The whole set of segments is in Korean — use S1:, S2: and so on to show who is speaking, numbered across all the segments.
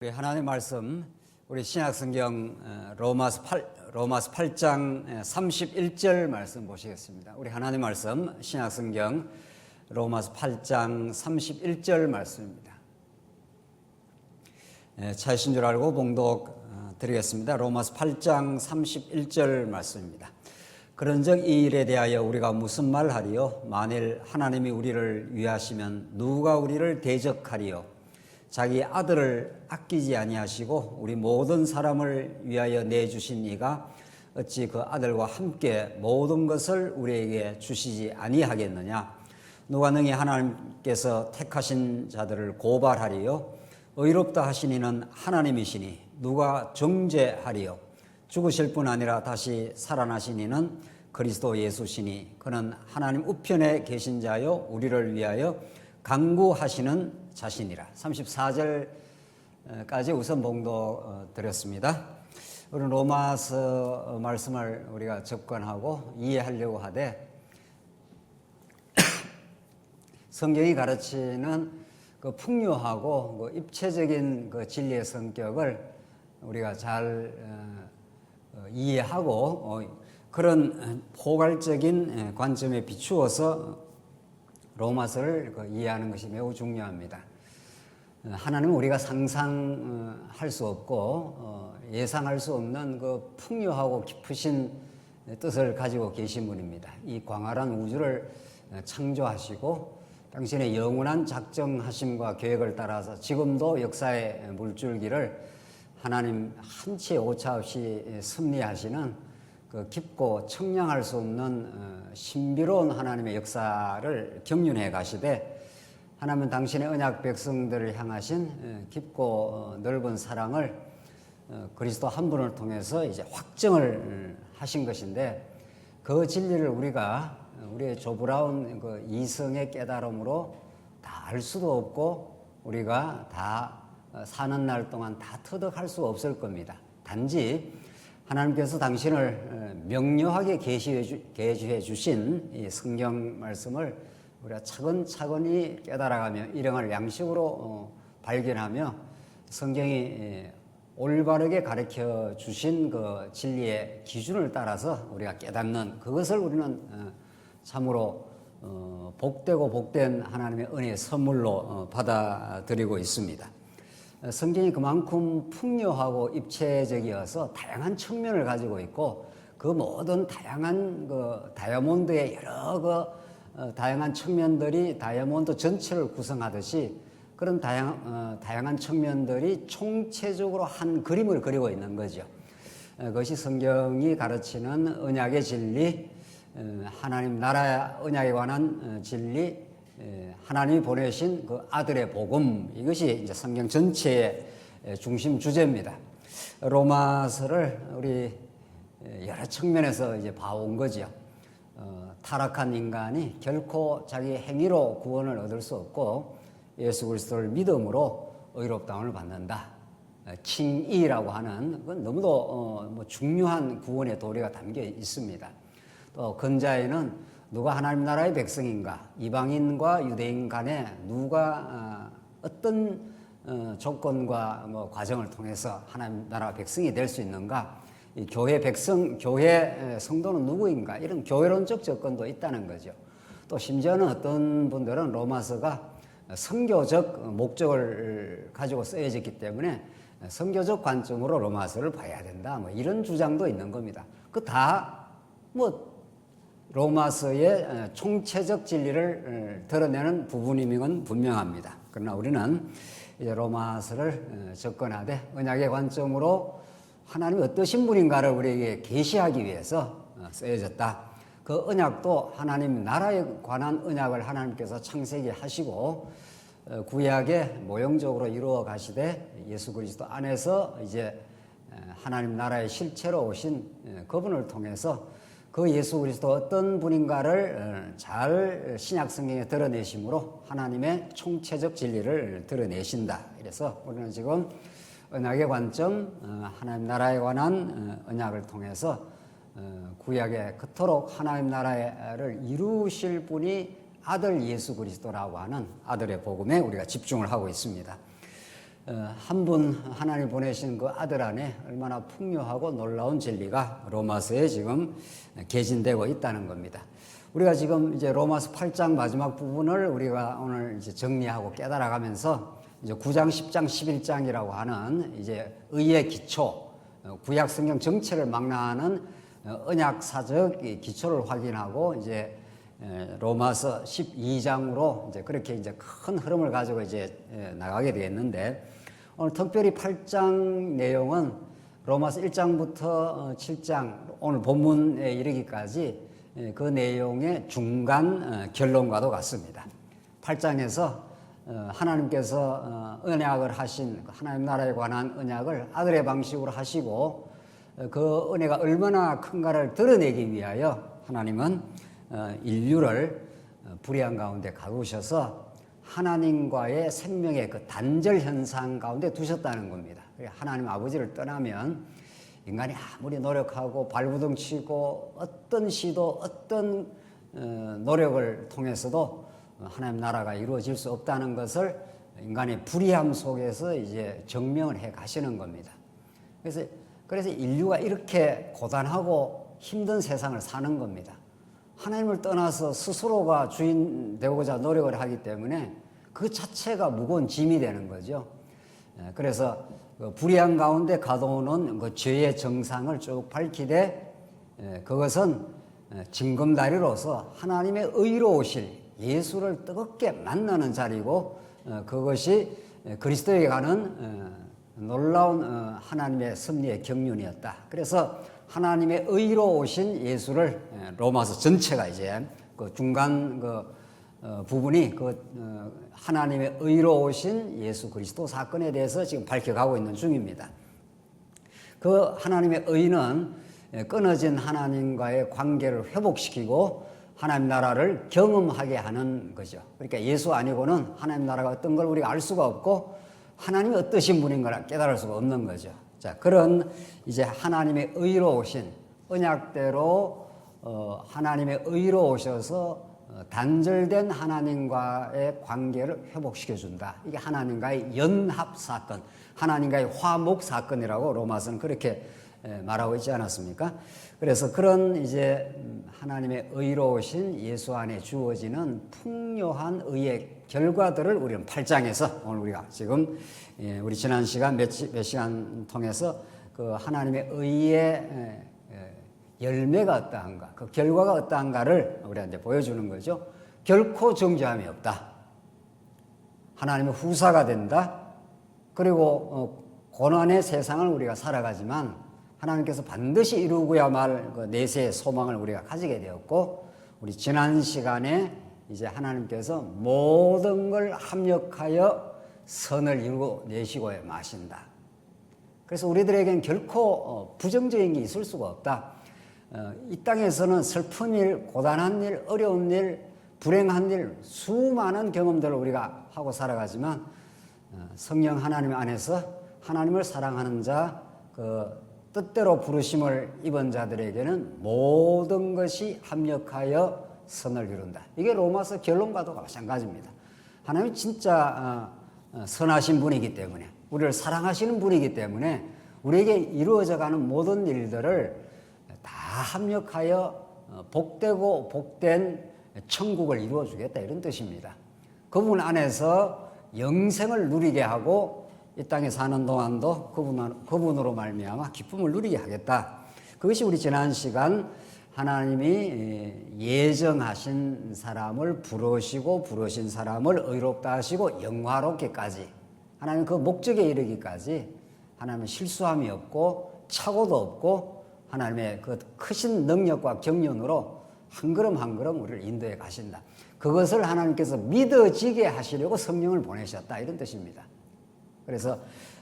S1: 우리 하나님의 말씀, 우리 신약성경 로마서 8장 31절 말씀 보시겠습니다. 우리 하나님의 말씀, 신약성경 로마서 8장 31절 말씀입니다. 차이신 줄 알고 봉독 드리겠습니다. 로마서 8장 31절 말씀입니다. 그런즉 이 일에 대하여 우리가 무슨 말하리요? 만일 하나님이 우리를 위하시면 누가 우리를 대적하리요? 자기 아들을 아끼지 아니하시고 우리 모든 사람을 위하여 내주신 이가 어찌 그 아들과 함께 모든 것을 우리에게 주시지 아니하겠느냐? 누가 능히 하나님께서 택하신 자들을 고발하리요? 의롭다 하신 이는 하나님이시니 누가 정죄하리요? 죽으실 뿐 아니라 다시 살아나신 이는 그리스도 예수시니 그는 하나님 우편에 계신 자요 우리를 위하여 강구하시는 자신이라. 34절까지 우선 봉독 드렸습니다. 우리 로마서 말씀을 우리가 접근하고 이해하려고 하되 성경이 가르치는 그 풍요하고 그 입체적인 그 진리의 성격을 우리가 잘 이해하고 그런 포괄적인 관점에 비추어서 로마서를 이해하는 것이 매우 중요합니다. 하나님은 우리가 상상할 수 없고 예상할 수 없는 그 풍요하고 깊으신 뜻을 가지고 계신 분입니다. 이 광활한 우주를 창조하시고 당신의 영원한 작정하심과 계획을 따라서 지금도 역사의 물줄기를 하나님 한치의 오차 없이 섭리하시는 그 깊고 청량할 수 없는 신비로운 하나님의 역사를 경륜해 가시되 하나님은 당신의 언약 백성들을 향하신 깊고 넓은 사랑을 그리스도 한 분을 통해서 이제 확정을 하신 것인데 그 진리를 우리가 우리의 조브라운 그 이성의 깨달음으로 다 알 수도 없고 우리가 다 사는 날 동안 다 터득할 수 없을 겁니다. 단지 하나님께서 당신을 명료하게 계시해 주신 이 성경 말씀을 우리가 차근차근히 깨달아가며 일용할 양식으로 발견하며 성경이 올바르게 가르쳐 주신 그 진리의 기준을 따라서 우리가 깨닫는 그것을 우리는 참으로 복되고 복된 하나님의 은혜의 선물로 받아들이고 있습니다. 성경이 그만큼 풍요하고 입체적이어서 다양한 측면을 가지고 있고 그 모든 다양한 그 다이아몬드의 여러 다양한 측면들이 다이아몬드 전체를 구성하듯이 그런 다양한 측면들이 총체적으로 한 그림을 그리고 있는 거죠. 그것이 성경이 가르치는 언약의 진리, 하나님 나라의 언약에 관한 진리, 하나님이 보내신 그 아들의 복음, 이것이 이제 성경 전체의 중심 주제입니다. 로마서를 우리 여러 측면에서 이제 봐온 거죠. 타락한 인간이 결코 자기 행위로 구원을 얻을 수 없고 예수 그리스도를 믿음으로 의롭다함을 받는다. 칭의라고 하는 건 너무도 중요한 구원의 도리가 담겨 있습니다. 또 근자에는 누가 하나님 나라의 백성인가, 이방인과 유대인 간에 누가 어떤 조건과 과정을 통해서 하나님 나라 백성이 될 수 있는가, 이 교회 백성, 교회 성도는 누구인가, 이런 교회론적 접근도 있다는 거죠. 또 심지어는 어떤 분들은 로마서가 선교적 목적을 가지고 쓰여졌기 때문에 선교적 관점으로 로마서를 봐야 된다, 이런 주장도 있는 겁니다. 그 다 로마서의 총체적 진리를 드러내는 부분임은 건 분명합니다. 그러나 우리는 이제 로마서를 접근하되 언약의 관점으로 하나님이 어떠신 분인가를 우리에게 계시하기 위해서 쓰여졌다. 그 언약도 하나님 나라에 관한 언약을 하나님께서 창세기 하시고 구약에 모형적으로 이루어 가시되 예수 그리스도 안에서 이제 하나님 나라의 실체로 오신 그분을 통해서 그 예수 그리스도 어떤 분인가를 잘 신약 성경에 드러내심으로 하나님의 총체적 진리를 드러내신다. 그래서 우리는 지금 언약의 관점, 하나님 나라에 관한 언약을 통해서 구약에 그토록 하나님 나라를 이루실 분이 아들 예수 그리스도라고 하는 아들의 복음에 우리가 집중을 하고 있습니다. 한 분 하나님 보내신 그 아들 안에 얼마나 풍요하고 놀라운 진리가 로마서에 지금 개진되고 있다는 겁니다. 우리가 지금 이제 로마서 8장 마지막 부분을 우리가 오늘 이제 정리하고 깨달아가면서 이제 9장, 10장, 11장이라고 하는 이제 의의 기초, 구약 성경 전체를 망라하는 언약사적 기초를 확인하고 이제 로마서 12장으로 이제 그렇게 이제 큰 흐름을 가지고 이제 나가게 되겠는데, 오늘 특별히 8장 내용은 로마서 1장부터 7장 오늘 본문에 이르기까지 그 내용의 중간 결론과도 같습니다. 8장에서 하나님께서 언약을 하신 하나님 나라에 관한 언약을 아들의 방식으로 하시고 그 은혜가 얼마나 큰가를 드러내기 위하여 하나님은 인류를 불의한 가운데 가두셔서 하나님과의 생명의 그 단절 현상 가운데 두셨다는 겁니다. 하나님 아버지를 떠나면 인간이 아무리 노력하고 발부둥 치고 어떤 시도 어떤 노력을 통해서도 하나님 나라가 이루어질 수 없다는 것을 인간의 불의함 속에서 이제 증명을 해 가시는 겁니다. 그래서 인류가 이렇게 고단하고 힘든 세상을 사는 겁니다. 하나님을 떠나서 스스로가 주인 되고자 노력을 하기 때문에 그 자체가 무거운 짐이 되는 거죠. 그래서 불의한 가운데 가둬오는 그 죄의 정상을 쭉 밝히되 그것은 징검다리로서 하나님의 의로우실 예수를 뜨겁게 만나는 자리고 그것이 그리스도에 가는 놀라운 하나님의 섭리의 경륜이었다. 그래서 하나님의 의로 오신 예수를 로마서 전체가 이제 그 중간 부분이 하나님의 의로 오신 예수 그리스도 사건에 대해서 지금 밝혀가고 있는 중입니다. 그 하나님의 의는 끊어진 하나님과의 관계를 회복시키고 하나님 나라를 경험하게 하는 거죠. 그러니까 예수 아니고는 하나님 나라가 어떤 걸 우리가 알 수가 없고 하나님이 어떠신 분인 걸 깨달을 수가 없는 거죠. 자, 그런 이제 하나님의 의로 오신 언약대로 하나님의 의로 오셔서 단절된 하나님과의 관계를 회복시켜 준다. 이게 하나님과의 연합 사건, 하나님과의 화목 사건이라고 로마서는 그렇게 말하고 있지 않았습니까? 그래서 그런 이제 하나님의 의로우신 예수 안에 주어지는 풍요한 의의 결과들을 우리는 8장에서 오늘 우리가 지금 우리 지난 시간 몇 시간 통해서 그 하나님의 의의 열매가 어떠한가, 그 결과가 어떠한가를 우리한테 보여주는 거죠. 결코 정죄함이 없다. 하나님의 후사가 된다. 그리고 고난의 세상을 우리가 살아가지만 하나님께서 반드시 이루고야 말 그 내세의 소망을 우리가 가지게 되었고, 우리 지난 시간에 이제 하나님께서 모든 걸 합력하여 선을 이루어내시고 마신다. 그래서 우리들에겐 결코 부정적인 게 있을 수가 없다. 이 땅에서는 슬픈 일, 고단한 일, 어려운 일, 불행한 일, 수많은 경험들을 우리가 하고 살아가지만 성령 하나님 안에서 하나님을 사랑하는 자, 그 뜻대로 부르심을 입은 자들에게는 모든 것이 합력하여 선을 이룬다. 이게 로마서 결론과도 마찬가지입니다. 하나님이 진짜 선하신 분이기 때문에, 우리를 사랑하시는 분이기 때문에 우리에게 이루어져가는 모든 일들을 다 합력하여 복되고 복된 천국을 이루어주겠다, 이런 뜻입니다. 그분 안에서 영생을 누리게 하고 이 땅에 사는 동안도 그분으로 말미암아 기쁨을 누리게 하겠다. 그것이 우리 지난 시간 하나님이 예정하신 사람을 부르신 사람을 의롭다 하시고 영화롭게까지, 하나님 그 목적에 이르기까지 하나님은 실수함이 없고 착오도 없고 하나님의 그 크신 능력과 경륜으로 한 걸음 한 걸음 우리를 인도해 가신다. 그것을 하나님께서 믿어지게 하시려고 성령을 보내셨다, 이런 뜻입니다. 그래서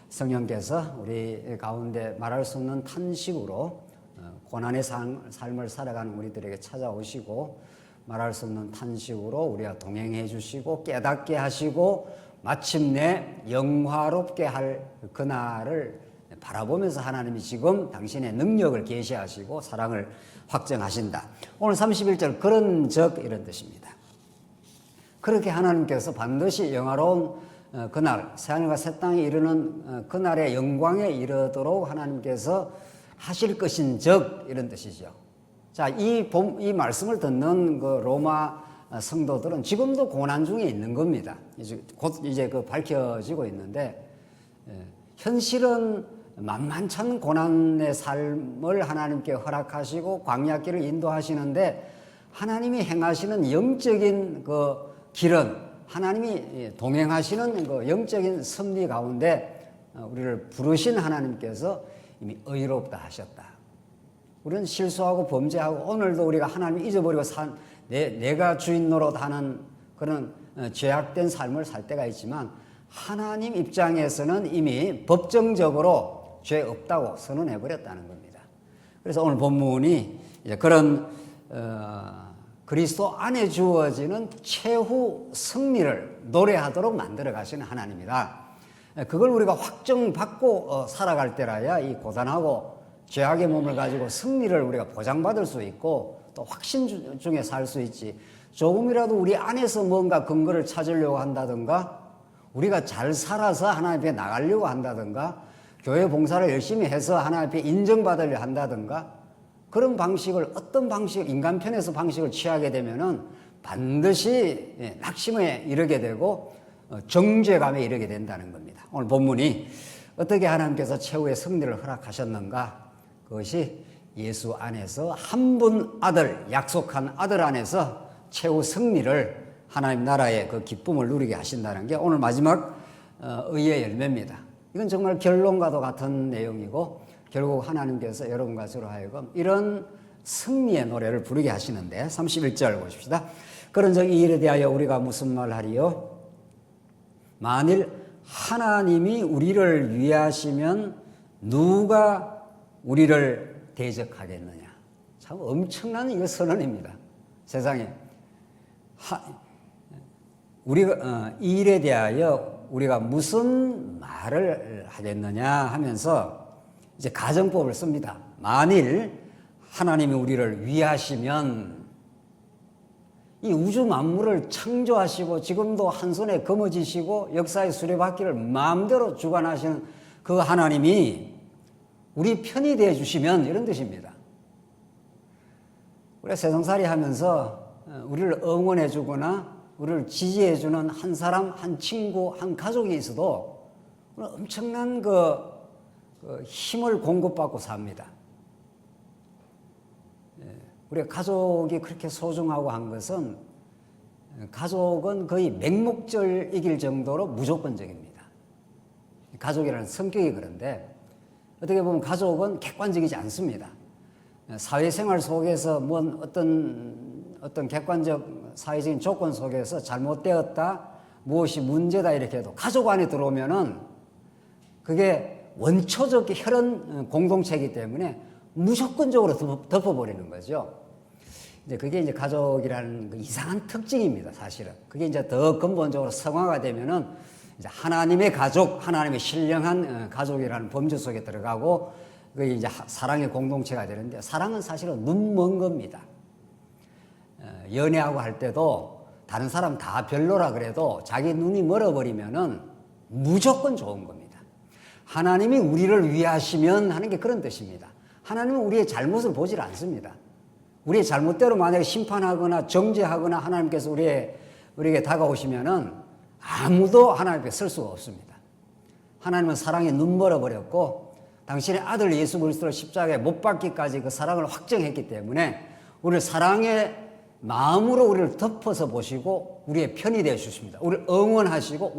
S1: 성령께서 우리 가운데 말할 수 없는 탄식으로 고난의 삶을 살아가는 우리들에게 찾아오시고 말할 수 없는 탄식으로 우리와 동행해 주시고 깨닫게 하시고 마침내 영화롭게 할 그날을 바라보면서 하나님이 지금 당신의 능력을 계시하시고 사랑을 확정하신다. 오늘 31절 그런 적 이런 뜻입니다. 그렇게 하나님께서 반드시 영화로운 그날 새하늘과 새 땅에 이르는 그날의 영광에 이르도록 하나님께서 하실 것인즉 이런 뜻이죠. 자, 이 말씀을 듣는 그 로마 성도들은 지금도 고난 중에 있는 겁니다. 곧 이제 그 밝혀지고 있는데, 현실은 만만찮은 고난의 삶을 하나님께 허락하시고 광야길을 인도하시는데, 하나님이 행하시는 영적인 그 길은, 하나님이 동행하시는 그 영적인 섭리 가운데 우리를 부르신 하나님께서 이미 의롭다 하셨다. 우리는 실수하고 범죄하고 오늘도 우리가 하나님 잊어버리고 내가 주인 노릇하는 그런 죄악된 삶을 살 때가 있지만, 하나님 입장에서는 이미 법정적으로 죄 없다고 선언해버렸다는 겁니다. 그래서 오늘 본문이 이제 그런 그리스도 안에 주어지는 최후 승리를 노래하도록 만들어 가시는 하나님이다. 그걸 우리가 확정받고 살아갈 때라야 이 고단하고 죄악의 몸을 가지고 승리를 우리가 보장받을 수 있고 또 확신 중에 살 수 있지. 조금이라도 우리 안에서 뭔가 근거를 찾으려고 한다든가, 우리가 잘 살아서 하나님 앞에 나가려고 한다든가, 교회 봉사를 열심히 해서 하나님 앞에 인정받으려 한다든가, 그런 방식을, 어떤 방식, 인간 편에서 방식을 취하게 되면은 반드시 낙심에 이르게 되고 정죄감에 이르게 된다는 겁니다. 오늘 본문이 어떻게 하나님께서 최후의 승리를 허락하셨는가? 그것이 예수 안에서 한 분 아들, 약속한 아들 안에서 최후 승리를, 하나님 나라의 그 기쁨을 누리게 하신다는 게 오늘 마지막 의의 열매입니다. 이건 정말 결론과도 같은 내용이고, 결국 하나님께서 여러분과 저로 하여금 이런 승리의 노래를 부르게 하시는데, 31절 보십시다. 그런즉 이 일에 대하여 우리가 무슨 말하리요? 만일 하나님이 우리를 위하시면 누가 우리를 대적하겠느냐. 참 엄청난 이거 선언입니다. 세상에 우리가 이 일에 대하여 우리가 무슨 말을 하겠느냐 하면서 이제 가정법을 씁니다. 만일 하나님이 우리를 위하시면, 이 우주 만물을 창조하시고 지금도 한 손에 거머쥐시고 역사의 수레바퀴를 마음대로 주관하시는 그 하나님이 우리 편이 되어 주시면, 이런 뜻입니다. 우리가 세상살이 하면서 우리를 응원해 주거나 우리를 지지해 주는 한 사람, 한 친구, 한 가족이 있어도 엄청난 그 힘을 공급받고 삽니다. 우리가 가족이 그렇게 소중하고 한 것은, 가족은 거의 맹목적이길 정도로 무조건적입니다. 가족이라는 성격이 그런데, 어떻게 보면 가족은 객관적이지 않습니다. 사회생활 속에서 뭔 어떤 객관적 사회적인 조건 속에서 잘못되었다, 무엇이 문제다 이렇게 해도 가족 안에 들어오면은 그게 원초적 혈연 공동체이기 때문에 무조건적으로 덮어버리는 거죠. 이제 그게 이제 가족이라는 그 이상한 특징입니다, 사실은. 그게 이제 더 근본적으로 성화가 되면은 이제 하나님의 가족, 하나님의 신령한 가족이라는 범주 속에 들어가고, 그게 이제 사랑의 공동체가 되는데, 사랑은 사실은 눈 먼 겁니다. 연애하고 할 때도 다른 사람 다 별로라 그래도 자기 눈이 멀어버리면은 무조건 좋은 겁니다. 하나님이 우리를 위하시면 하는 게 그런 뜻입니다. 하나님은 우리의 잘못을 보질 않습니다. 우리의 잘못대로 만약에 심판하거나 정죄하거나 하나님께서 우리에게 다가오시면은 아무도 하나님 앞에 설 수가 없습니다. 하나님은 사랑에 눈 멀어버렸고, 당신의 아들 예수 그리스도를 십자가에 못 박기까지 그 사랑을 확정했기 때문에 우리를 사랑의 마음으로 우리를 덮어서 보시고 우리의 편이 되어 주십니다. 우리를 응원하시고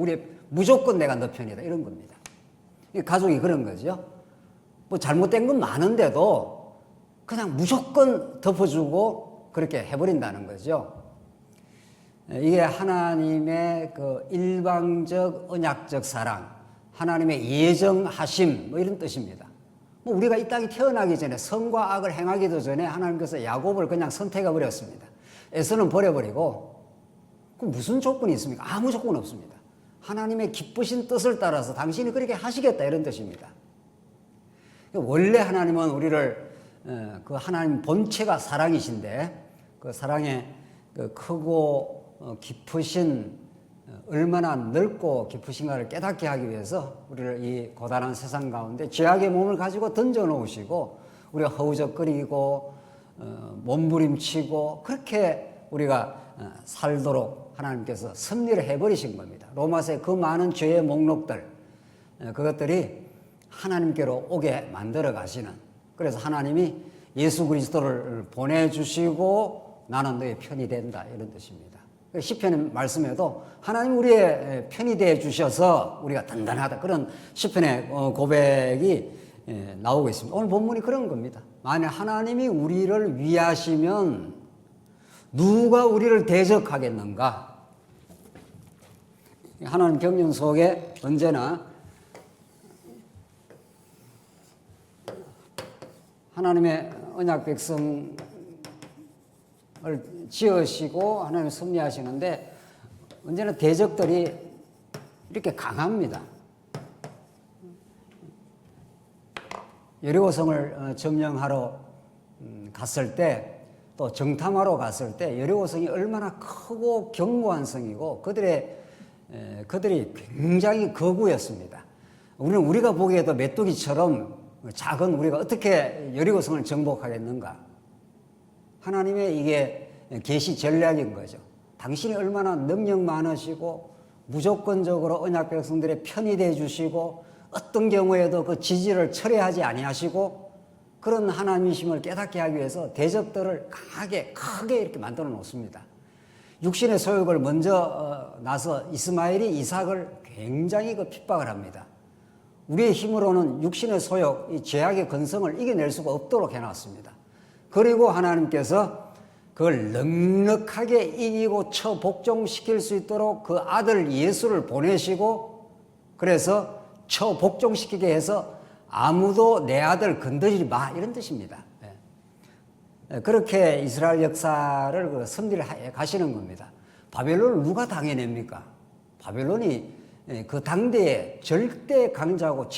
S1: 무조건 내가 너 편이다, 이런 겁니다. 가족이 그런 거죠. 뭐 잘못된 건 많은데도 그냥 무조건 덮어주고 그렇게 해버린다는 거죠. 이게 하나님의 그 일방적 언약적 사랑, 하나님의 예정하심, 뭐 이런 뜻입니다. 뭐 우리가 이 땅에 태어나기 전에, 선과 악을 행하기도 전에 하나님께서 야곱을 그냥 선택해 버렸습니다. 에서는 버려버리고, 그 무슨 조건이 있습니까? 아무 조건 없습니다. 하나님의 기쁘신 뜻을 따라서 당신이 그렇게 하시겠다, 이런 뜻입니다. 원래 하나님은 우리를 그 하나님 본체가 사랑이신데, 그 사랑의 그 크고 깊으신 얼마나 넓고 깊으신가를 깨닫게 하기 위해서 우리를 이 고단한 세상 가운데 죄악의 몸을 가지고 던져 놓으시고 우리가 허우적거리고 몸부림치고 그렇게 우리가 살도록 하나님께서 섭리를 해버리신 겁니다. 로마서의 그 많은 죄의 목록들 그것들이 하나님께로 오게 만들어 가시는, 그래서 하나님이 예수 그리스도를 보내주시고 나는 너의 편이 된다 이런 뜻입니다. 시편의 말씀에도 하나님 우리의 편이 되어 주셔서 우리가 단단하다 그런 시편의 고백이 나오고 있습니다. 오늘 본문이 그런 겁니다. 만약 하나님이 우리를 위하시면 누가 우리를 대적하겠는가? 하나님 경륜 속에 언제나 하나님의 언약 백성을 지으시고 하나님 섭리하시는데 언제나 대적들이 이렇게 강합니다. 여리고성을 점령하러 갔을 때 또 정탐하러 갔을 때 여리고성이 얼마나 크고 견고한 성이고 그들이 굉장히 거구였습니다. 우리가 보기에도 메뚜기처럼 작은 우리가 어떻게 여리고성을 정복하겠는가? 하나님의 이게 계시 전략인 거죠. 당신이 얼마나 능력 많으시고 무조건적으로 언약 백성들의 편이 되어 주시고 어떤 경우에도 그 지지를 철회하지 아니하시고 그런 하나님이심을 깨닫게 하기 위해서 대적들을 강하게 크게 이렇게 만들어 놓습니다. 육신의 소욕을 먼저 나서 이스마엘이 이삭을 굉장히 핍박을 합니다. 우리의 힘으로는 육신의 소욕, 이 죄악의 근성을 이겨낼 수가 없도록 해놨습니다. 그리고 하나님께서 그걸 넉넉하게 이기고 처복종시킬 수 있도록 그 아들 예수를 보내시고 그래서 처복종시키게 해서 아무도 내 아들 건드리지 마 이런 뜻입니다. 그렇게 이스라엘 역사를 섭리를 가시는 겁니다. 바벨론을 누가 당해냅니까? 바벨론이 그 당대의 절대 강자고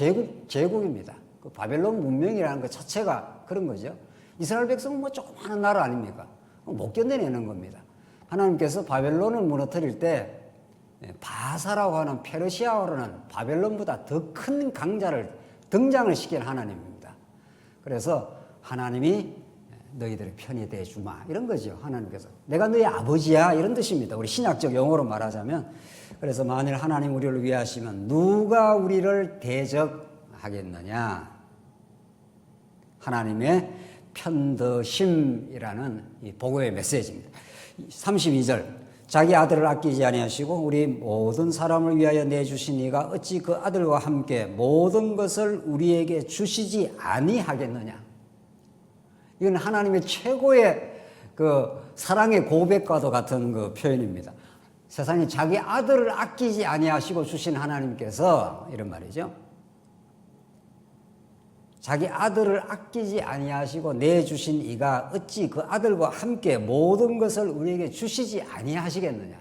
S1: 제국입니다. 그 바벨론 문명이라는 것 자체가 그런 거죠. 이스라엘 백성은 뭐 조그마한 나라 아닙니까? 못 견뎌내는 겁니다. 하나님께서 바벨론을 무너뜨릴 때 바사라고 하는 페르시아어로는 바벨론보다 더 큰 강자를 등장을 시킨 하나님입니다. 그래서 하나님이 너희들의 편이 되어주마 이런 거죠. 하나님께서 내가 너희 아버지야 이런 뜻입니다. 우리 신약적 용어로 말하자면. 그래서 만일 하나님 우리를 위하시면 누가 우리를 대적하겠느냐? 하나님의 편드심이라는 이 복음의 메시지입니다. 32절 자기 아들을 아끼지 아니하시고 우리 모든 사람을 위하여 내주신 이가 어찌 그 아들과 함께 모든 것을 우리에게 주시지 아니하겠느냐? 이건 하나님의 최고의 그 사랑의 고백과도 같은 그 표현입니다. 세상에 자기 아들을 아끼지 아니하시고 주신 하나님께서 이런 말이죠. 자기 아들을 아끼지 아니하시고 내주신 이가 어찌 그 아들과 함께 모든 것을 우리에게 주시지 아니하시겠느냐.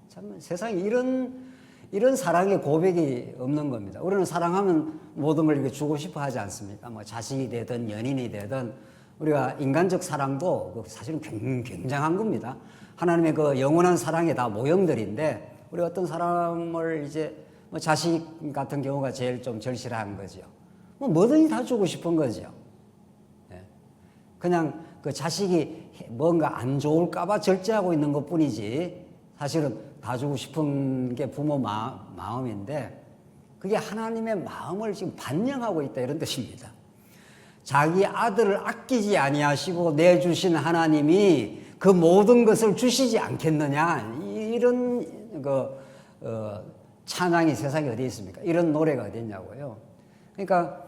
S1: 참 세상에 이런 사랑의 고백이 없는 겁니다. 우리는 사랑하면 모든 걸 이렇게 주고 싶어 하지 않습니까? 뭐 자식이 되든 연인이 되든 우리가 인간적 사랑도 사실은 굉장한 겁니다. 하나님의 그 영원한 사랑이 다 모형들인데 우리 어떤 사람을 이제 뭐 자식 같은 경우가 제일 좀 절실한 거죠. 뭐든지 다 주고 싶은 거죠. 그냥 그 자식이 뭔가 안 좋을까봐 절제하고 있는 것 뿐이지 사실은 다 주고 싶은 게 부모 마음인데 그게 하나님의 마음을 지금 반영하고 있다 이런 뜻입니다. 자기 아들을 아끼지 아니하시고 내주신 하나님이 그 모든 것을 주시지 않겠느냐 이런 찬양이 세상에 어디 있습니까? 이런 노래가 어디 있냐고요. 그러니까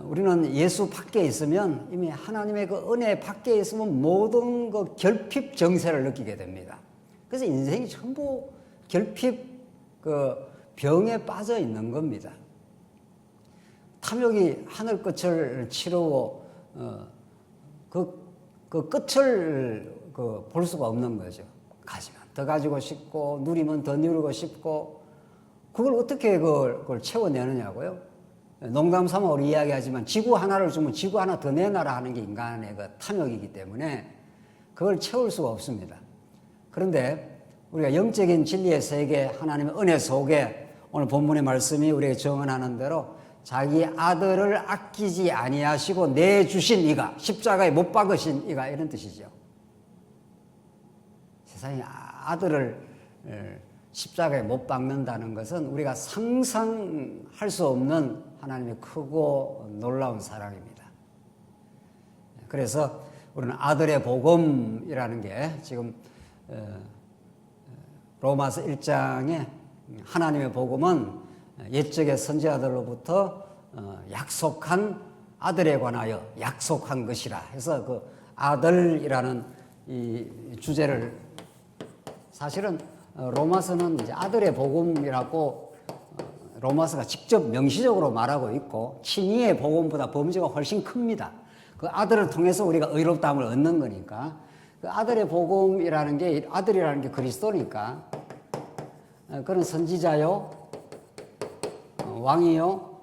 S1: 우리는 예수 밖에 있으면 이미 하나님의 그 은혜 밖에 있으면 모든 그 결핍 정세를 느끼게 됩니다. 그래서 인생이 전부 결핍 그 병에 빠져 있는 겁니다. 탐욕이 하늘 끝을 치르고 그 끝을 볼 수가 없는 거죠. 가지면 더 가지고 싶고 누리면 더 누리고 싶고 그걸 어떻게 그걸 채워내느냐고요. 농담 삼아 우리 이야기하지만 지구 하나를 주면 지구 하나 더 내놔라 하는 게 인간의 그 탐욕이기 때문에 그걸 채울 수가 없습니다. 그런데 우리가 영적인 진리의 세계, 하나님의 은혜 속에 오늘 본문의 말씀이 우리에게 정언하는 대로 자기 아들을 아끼지 아니하시고 내주신 이가, 십자가에 못 박으신 이가, 이런 뜻이죠. 세상에 아들을 십자가에 못 박는다는 것은 우리가 상상할 수 없는 하나님의 크고 놀라운 사랑입니다. 그래서 우리는 아들의 복음이라는 게 지금 로마서 1장에 하나님의 복음은 옛적의 선지자들로부터 약속한 아들에 관하여 약속한 것이라 해서 그 아들이라는 이 주제를 사실은 로마서는 이제 아들의 복음이라고 로마서가 직접 명시적으로 말하고 있고 친히의 복음보다 범주가 훨씬 큽니다. 그 아들을 통해서 우리가 의롭다함을 얻는 거니까 그 아들의 복음이라는 게 아들이라는 게 그리스도니까 그런 선지자요 왕이요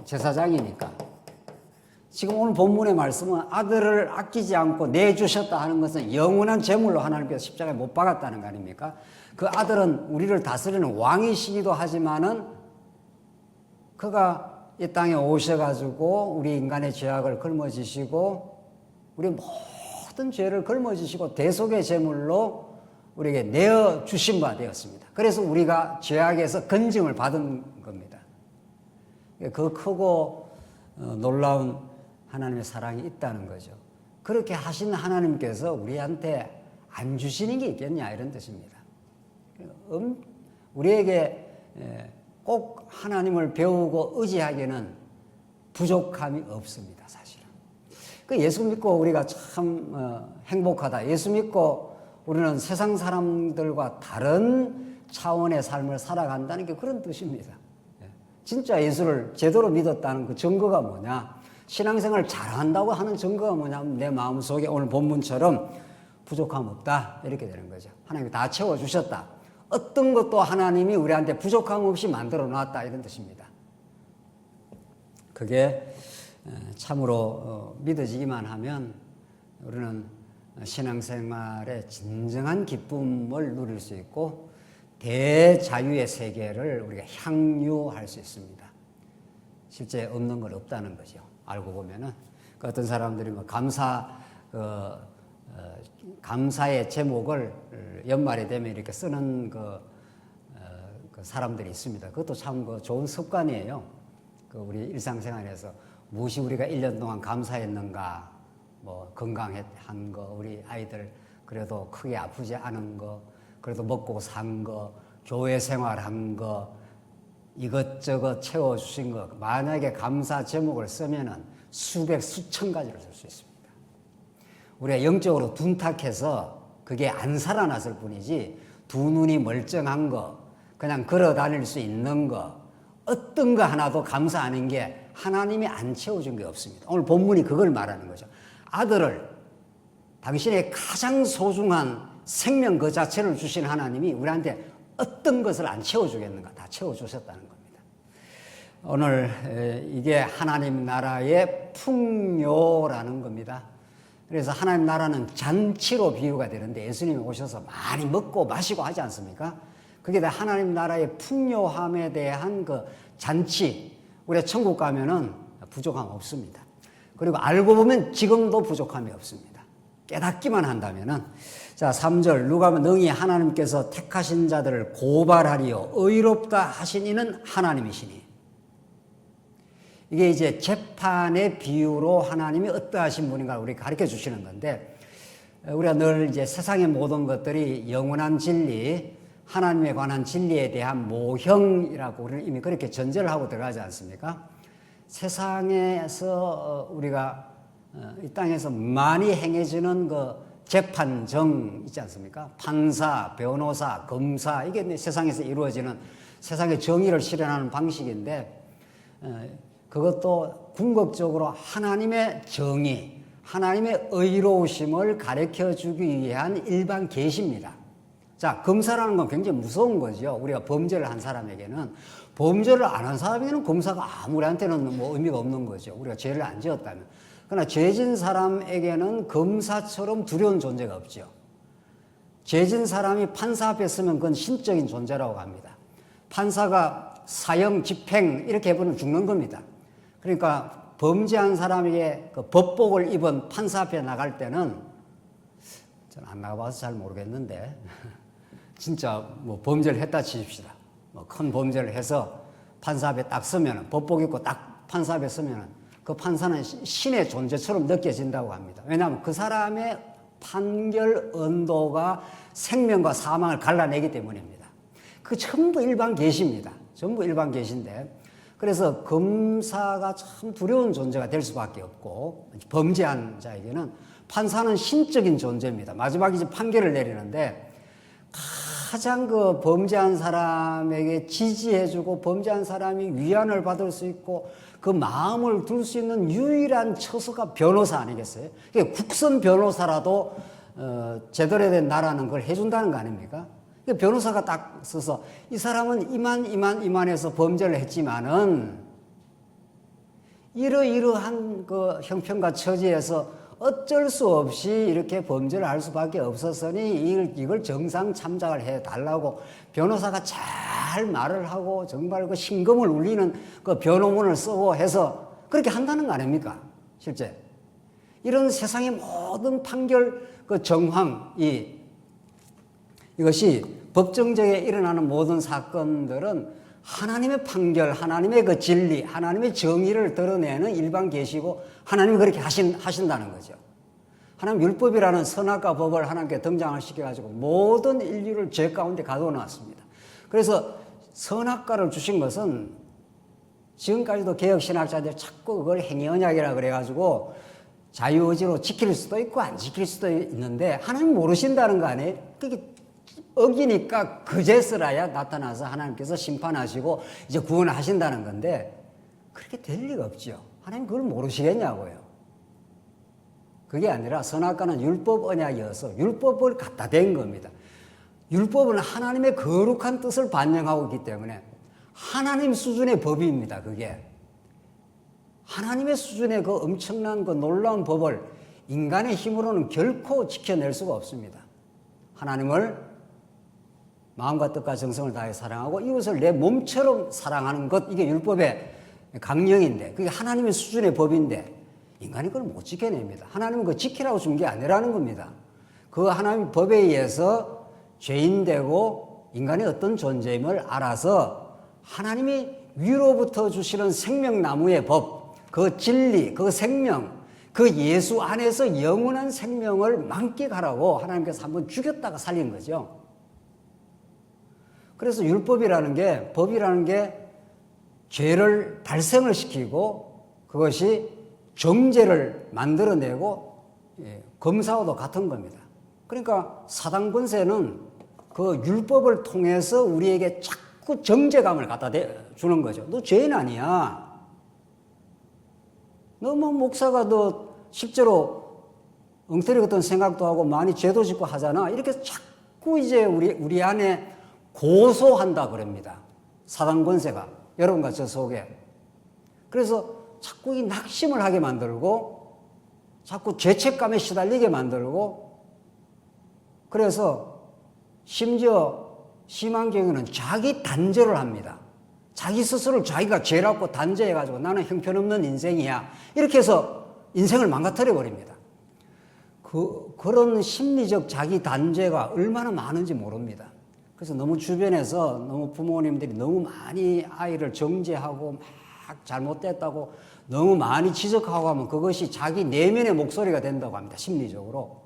S1: 제사장이니까 지금 오늘 본문의 말씀은 아들을 아끼지 않고 내주셨다 하는 것은 영원한 제물로 하나님께서 십자가에 못 박았다는 거 아닙니까? 그 아들은 우리를 다스리는 왕이시기도 하지만은 그가 이 땅에 오셔가지고 우리 인간의 죄악을 걸머지시고 우리 모든 죄를 걸머지시고 대속의 제물로 우리에게 내어주신 바 되었습니다. 그래서 우리가 죄악에서 건짐을 받은 겁니다. 그 크고 놀라운 하나님의 사랑이 있다는 거죠. 그렇게 하신 하나님께서 우리한테 안 주시는 게 있겠냐 이런 뜻입니다. 우리에게 꼭 하나님을 배우고 의지하기에는 부족함이 없습니다. 사실은. 그 예수 믿고 우리가 참 행복하다. 예수 믿고 우리는 세상 사람들과 다른 차원의 삶을 살아간다는 게 그런 뜻입니다. 진짜 예수를 제대로 믿었다는 그 증거가 뭐냐? 신앙생활을 잘한다고 하는 증거가 뭐냐면 내 마음속에 오늘 본문처럼 부족함 없다 이렇게 되는 거죠. 하나님이 다 채워주셨다. 어떤 것도 하나님이 우리한테 부족함 없이 만들어 놨다 이런 뜻입니다. 그게 참으로 믿어지기만 하면 우리는 신앙생활의 진정한 기쁨을 누릴 수 있고 대자유의 세계를 우리가 향유할 수 있습니다. 실제 없는 건 없다는 거죠. 알고 보면은 그 어떤 사람들이 뭐 감사의 제목을 연말이 되면 이렇게 쓰는 그 사람들이 있습니다. 그것도 참 좋은 습관이에요. 우리 일상생활에서 무엇이 우리가 1년 동안 감사했는가, 뭐 건강한 거, 우리 아이들 그래도 크게 아프지 않은 거, 그래도 먹고 산 거, 교회 생활한 거, 이것저것 채워주신 거, 만약에 감사 제목을 쓰면은 수백, 수천 가지를 쓸 수 있습니다. 우리가 영적으로 둔탁해서 그게 안 살아났을 뿐이지 두 눈이 멀쩡한 거, 그냥 걸어 다닐 수 있는 거, 어떤 거 하나도 감사하는 게 하나님이 안 채워준 게 없습니다. 오늘 본문이 그걸 말하는 거죠. 아들을, 당신의 가장 소중한 생명 그 자체를 주신 하나님이 우리한테 어떤 것을 안 채워주겠는가? 다 채워주셨다는 겁니다. 오늘 이게 하나님 나라의 풍요라는 겁니다. 그래서 하나님 나라는 잔치로 비유가 되는데 예수님이 오셔서 많이 먹고 마시고 하지 않습니까? 그게 다 하나님 나라의 풍요함에 대한 그 잔치. 우리가 천국 가면은 부족함 없습니다. 그리고 알고 보면 지금도 부족함이 없습니다. 깨닫기만 한다면은. 자, 3절. 누가 능히 하나님께서 택하신 자들을 고발하리요 의롭다 하신 이는 하나님이시니. 이게 이제 재판의 비유로 하나님이 어떠하신 분인가를 우리 가르쳐 주시는 건데, 우리가 늘 이제 세상의 모든 것들이 영원한 진리, 하나님에 관한 진리에 대한 모형이라고 우리는 이미 그렇게 전제를 하고 들어가지 않습니까? 세상에서 우리가 이 땅에서 많이 행해지는 그 재판정 있지 않습니까? 판사, 변호사, 검사, 이게 세상에서 이루어지는 세상의 정의를 실현하는 방식인데, 그것도 궁극적으로 하나님의 정의, 하나님의 의로우심을 가르쳐주기 위한 일반 계시입니다. 자, 검사라는 건 굉장히 무서운 거죠. 우리가 범죄를 한 사람에게는. 범죄를 안 한 사람에게는 검사가 아무리한테는 뭐 의미가 없는 거죠. 우리가 죄를 안 지었다면. 그러나 죄진 사람에게는 검사처럼 두려운 존재가 없죠. 죄진 사람이 판사 앞에 서면 그건 신적인 존재라고 합니다. 판사가 사형, 집행 이렇게 해버리면 죽는 겁니다. 그러니까 범죄한 사람에게 그 법복을 입은 판사 앞에 나갈 때는, 저는 안 나가봐서 잘 모르겠는데 진짜 뭐 범죄를 했다 치십시다. 뭐 큰 범죄를 해서 판사 앞에 딱 서면, 법복 입고 딱 판사 앞에 서면 그 판사는 신의 존재처럼 느껴진다고 합니다. 왜냐하면 그 사람의 판결 언도가 생명과 사망을 갈라내기 때문입니다. 그 전부 일반 계시입니다. 전부 일반 계시인데, 그래서 검사가 참 두려운 존재가 될 수밖에 없고, 범죄한 자에게는 판사는 신적인 존재입니다. 마지막에 이제 판결을 내리는데 가장 그 범죄한 사람에게 지지해주고 범죄한 사람이 위안을 받을 수 있고 그 마음을 둘 수 있는 유일한 처소가 변호사 아니겠어요? 국선 변호사라도 제대로 된 나라는 그걸 해준다는 거 아닙니까? 변호사가 딱 서서 이 사람은 이만해서 범죄를 했지만은 이러이러한 그 형편과 처지에서 어쩔 수 없이 이렇게 범죄를 할 수밖에 없었으니 이걸 정상 참작을 해달라고 변호사가 잘 말을 하고 정말 그 심금을 울리는 그 변호문을 쓰고 해서 그렇게 한다는 거 아닙니까? 실제. 이런 세상의 모든 판결 그 정황, 이것이 법정적에 일어나는 모든 사건들은 하나님의 판결, 하나님의 그 진리, 하나님의 정의를 드러내는 일반 계시고 하나님이 그렇게 하신다는 거죠. 하나님 율법이라는 선악과 법을 하나님께 등장을 시켜가지고 모든 인류를 죄 가운데 가두어 놨습니다. 그래서 선악과를 주신 것은 지금까지도 개혁신학자들이 자꾸 그걸 행위언약이라 그래가지고 자유의지로 지킬 수도 있고 안 지킬 수도 있는데 하나님 모르신다는 거 아니에요? 그게 어기니까 그제서라야 나타나서 하나님께서 심판하시고 이제 구원하신다는 건데 그렇게 될 리가 없죠. 하나님 그걸 모르시겠냐고요. 그게 아니라 선악과는 율법 언약이어서 율법을 갖다 댄 겁니다. 율법은 하나님의 거룩한 뜻을 반영하고 있기 때문에 하나님 수준의 법입니다. 그게 하나님의 수준의 그 엄청난 그 놀라운 법을 인간의 힘으로는 결코 지켜낼 수가 없습니다. 하나님을 마음과 뜻과 정성을 다해 사랑하고 이웃을 내 몸처럼 사랑하는 것, 이게 율법의 강령인데 그게 하나님의 수준의 법인데 인간이 그걸 못 지켜냅니다. 하나님은 그거 지키라고 준 게 아니라는 겁니다. 그 하나님 법에 의해서 죄인되고 인간이 어떤 존재임을 알아서 하나님이 위로부터 주시는 생명나무의 법, 그 진리, 그 생명, 그 예수 안에서 영원한 생명을 만끽하라고 하나님께서 한번 죽였다가 살린 거죠. 그래서 율법이라는 게, 법이라는 게 죄를 발생을 시키고 그것이 정죄를 만들어내고 검사와도 같은 겁니다. 그러니까 사단 권세는 그 율법을 통해서 우리에게 자꾸 정죄감을 갖다 주는 거죠. 너 죄인 아니야. 너 뭐 목사가 너 실제로 엉터리 같은 생각도 하고 많이 죄도 짓고 하잖아. 이렇게 자꾸 이제 우리 안에 고소한다 그럽니다. 사단 권세가 여러분과 저 속에. 그래서 자꾸 이 낙심을 하게 만들고 자꾸 죄책감에 시달리게 만들고 그래서 심지어 심한 경우는 자기 단죄를 합니다. 자기 스스로를 자기가 죄라고 단죄해가지고 나는 형편없는 인생이야. 이렇게 해서 인생을 망가뜨려 버립니다. 그런 심리적 자기 단죄가 얼마나 많은지 모릅니다. 그래서 너무 주변에서 너무 부모님들이 너무 많이 아이를 정죄하고 막 잘못됐다고 너무 많이 지적하고 하면 그것이 자기 내면의 목소리가 된다고 합니다. 심리적으로.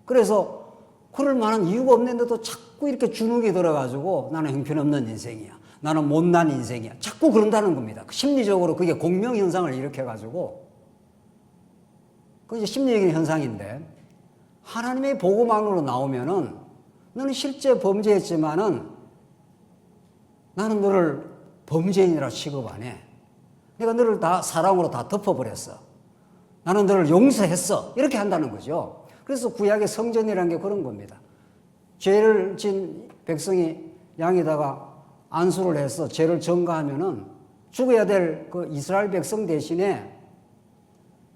S1: 그래서 그럴 만한 이유가 없는데도 자꾸 이렇게 주눅이 들어가지고 나는 형편없는 인생이야. 나는 못난 인생이야. 자꾸 그런다는 겁니다. 심리적으로 그게 공명현상을 일으켜가지고 그게 이제 심리적인 현상인데 하나님의 복음만으로 나오면은 너는 실제 범죄했지만은 나는 너를 범죄인이라 취급 안 해. 내가 너를 다 사랑으로 다 덮어버렸어. 나는 너를 용서했어. 이렇게 한다는 거죠. 그래서 구약의 성전이라는 게 그런 겁니다. 죄를 진 백성이 양에다가 안수를 해서 죄를 전가하면은 죽어야 될 그 이스라엘 백성 대신에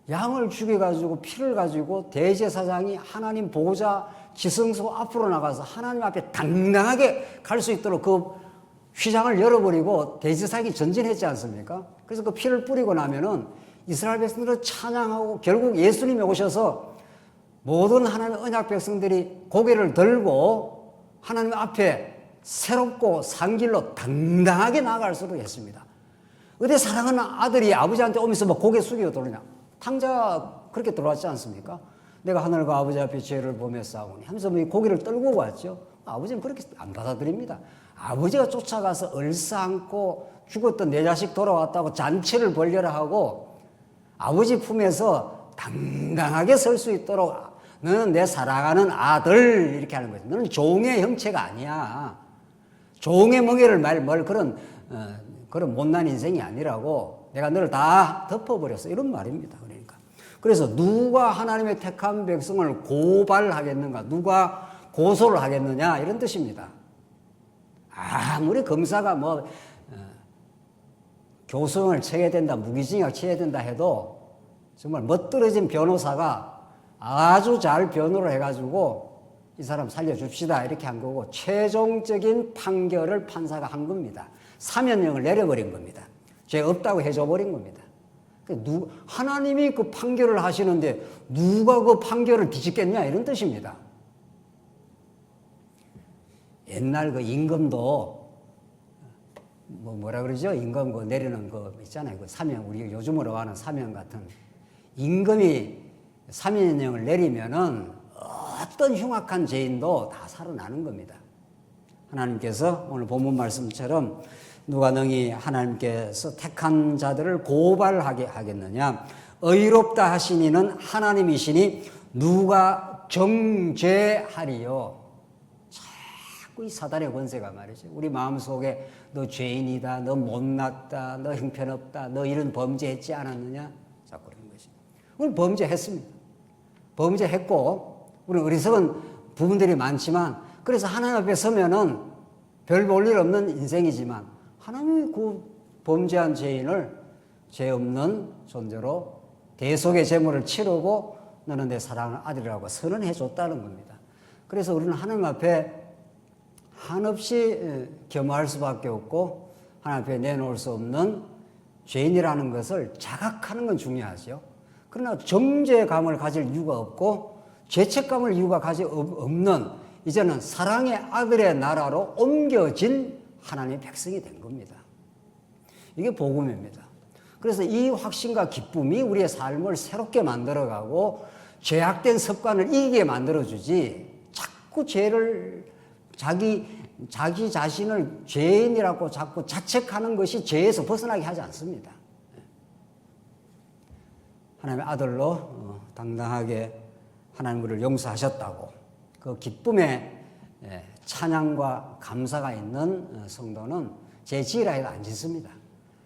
S1: 양을 죽여가지고 피를 가지고 대제사장이 하나님 보호자 지성소 앞으로 나가서 하나님 앞에 당당하게 갈 수 있도록 그 휘장을 열어버리고 대지사기 전진했지 않습니까? 그래서 그 피를 뿌리고 나면은 이스라엘 백성들은 찬양하고 결국 예수님이 오셔서 모든 하나님의 언약 백성들이 고개를 들고 하나님 앞에 새롭고 산 길로 당당하게 나아갈 수도 있습니다. 어디 사랑하는 아들이 아버지한테 오면서 뭐 고개 숙이고 들어오냐? 탕자가 그렇게 들어왔지 않습니까? 내가 하늘과 아버지 앞에 죄를 범해 싸우니 하면서 뭐 고개를 떨고 왔죠. 아버지는 그렇게 안 받아들입니다. 아버지가 쫓아가서 얼싸안고 죽었던 내 자식 돌아왔다고 잔치를 벌려라 하고 아버지 품에서 당당하게 설 수 있도록 너는 내 사랑하는 아들 이렇게 하는 거죠. 너는 종의 형체가 아니야. 종의 멍에를 말 그런 못난 인생이 아니라고 내가 너를 다 덮어버렸어. 이런 말입니다. 그러니까. 그래서 누가 하나님의 택한 백성을 고발하겠는가? 누가 고소를 하겠느냐? 이런 뜻입니다. 아무리 검사가 교수형을 쳐야 된다, 무기징역 쳐야 된다 해도 정말 멋들어진 변호사가 아주 잘 변호를 해가지고 이 사람 살려줍시다 이렇게 한 거고 최종적인 판결을 판사가 한 겁니다. 사면형을 내려버린 겁니다. 죄 없다고 해줘버린 겁니다. 하나님이 그 판결을 하시는데 누가 그 판결을 뒤집겠냐 이런 뜻입니다. 옛날 그 임금도 뭐라 그러죠? 임금 그 내리는 거 있잖아요. 그 사면, 우리 요즘으로 하는 사면 같은 임금이 사면형을 내리면은 어떤 흉악한 죄인도 다 살아나는 겁니다. 하나님께서 오늘 본문 말씀처럼 누가 능히 하나님께서 택한 자들을 고발하게 하겠느냐? 의롭다 하시니는 하나님이시니 누가 정죄하리요? 자꾸 이 사단의 권세가 말이죠. 우리 마음속에 너 죄인이다, 너 못났다, 너 형편없다, 너 이런 범죄했지 않았느냐? 자꾸 그런 것이. 우리 범죄했습니다. 범죄했고 우리 어리석은 부분들이 많지만 그래서 하나님 앞에 서면은 별 볼 일 없는 인생이지만 하나님이 그 범죄한 죄인을 죄 없는 존재로 대속의 제물을 치르고 너는 내 사랑하는 아들이라고 선언해 줬다는 겁니다. 그래서 우리는 하나님 앞에 한없이 겸허할 수밖에 없고 하나님 앞에 내놓을 수 없는 죄인이라는 것을 자각하는 건 중요하죠. 그러나 정죄감을 가질 이유가 없고 죄책감을 이유가 가지 없는 이제는 사랑의 아들의 나라로 옮겨진 하나님의 백성이 된 겁니다. 이게 복음입니다. 그래서 이 확신과 기쁨이 우리의 삶을 새롭게 만들어가고 죄악된 습관을 이기게 만들어주지 자꾸 죄를 자기 자신을 죄인이라고 자꾸 자책하는 것이 죄에서 벗어나게 하지 않습니다. 하나님의 아들로 당당하게 하나님 우리를 용서하셨다고 그 기쁨의 찬양과 감사가 있는 성도는 제 지혜라 해도 안 짓습니다.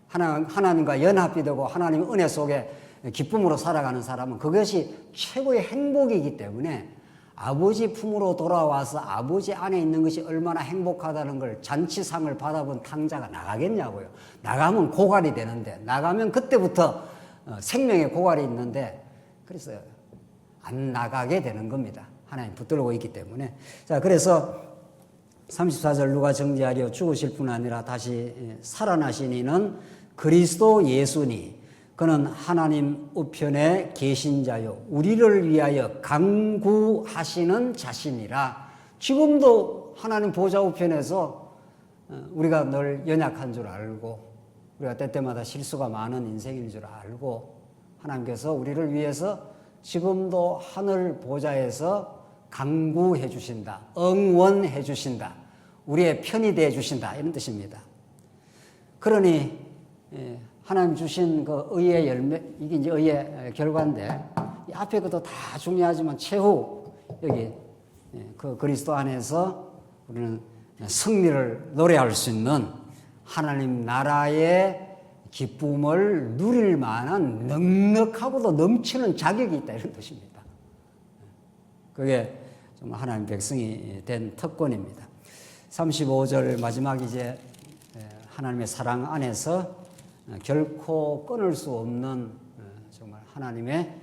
S1: 하나님과 연합이 되고 하나님의 은혜 속에 기쁨으로 살아가는 사람은 그것이 최고의 행복이기 때문에 아버지 품으로 돌아와서 아버지 안에 있는 것이 얼마나 행복하다는 걸 잔치상을 받아본 탕자가 나가겠냐고요. 나가면 고갈이 되는데 나가면 그때부터 생명의 고갈이 있는데 그래서 안 나가게 되는 겁니다. 하나님 붙들고 있기 때문에. 자, 그래서 34절 누가 정죄하려 죽으실 뿐 아니라 다시 살아나시니는 그리스도 예수니 그는 하나님 우편에 계신 자요 우리를 위하여 강구하시는 자신이라. 지금도 하나님 보좌 우편에서 우리가 늘 연약한 줄 알고 우리가 때때마다 실수가 많은 인생인 줄 알고 하나님께서 우리를 위해서 지금도 하늘 보좌에서 강구해 주신다. 응원해 주신다. 우리의 편이 되어 주신다. 이런 뜻입니다. 그러니 하나님 주신 그 의의 열매, 이게 이제 의의 결과인데 이 앞에 것도 다 중요하지만 최후 여기 그 그리스도 안에서 우리는 승리를 노래할 수 있는 하나님 나라의 기쁨을 누릴 만한 넉넉하고도 넘치는 자격이 있다 이런 뜻입니다. 그게 정말 하나님 백성이 된 특권입니다. 35절 마지막 이제 하나님의 사랑 안에서 결코 끊을 수 없는 정말 하나님의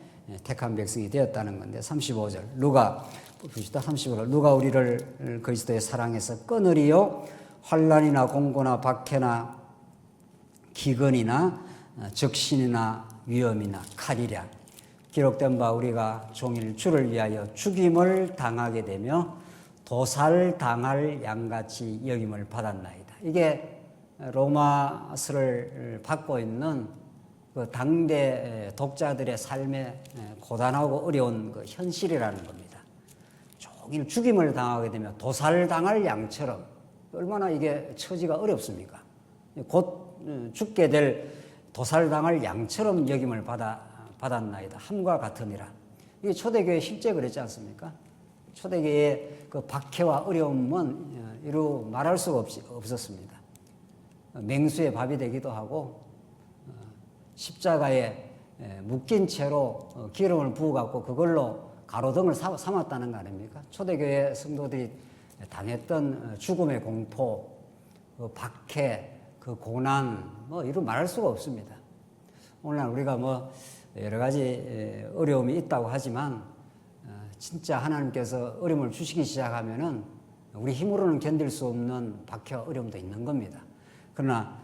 S1: 택한 백성이 되었다는 건데 35절 누가 봅시다. 30절. 누가 우리를 그리스도의 사랑에서 끊으리요? 환난이나 공고나 박해나 기근이나 적신이나 위험이나 칼이랴. 기록된 바 우리가 종일 주를 위하여 죽임을 당하게 되며 도살당할 양같이 여김을 받았나이다. 이게 로마서를 받고 있는 그 당대 독자들의 삶의 고단하고 어려운 그 현실이라는 겁니다. 종일 죽임을 당하게 되면 도살당할 양처럼, 얼마나 이게 처지가 어렵습니까? 곧 죽게 될 도살당할 양처럼 여김을 받았나이다. 함과 같으니라. 이게 초대교회 실제 그랬지 않습니까? 초대교회의 그 박해와 어려움은 이루 말할 수가 없었습니다. 맹수의 밥이 되기도 하고 십자가에 묶인 채로 기름을 부어갖고 그걸로 가로등을 삼았다는 거 아닙니까? 초대교회 성도들이 당했던 죽음의 공포, 그 박해, 그 고난, 이루 말할 수가 없습니다. 오늘날 우리가 여러 가지 어려움이 있다고 하지만 진짜 하나님께서 어려움을 주시기 시작하면은 우리 힘으로는 견딜 수 없는 박해와 어려움도 있는 겁니다. 그러나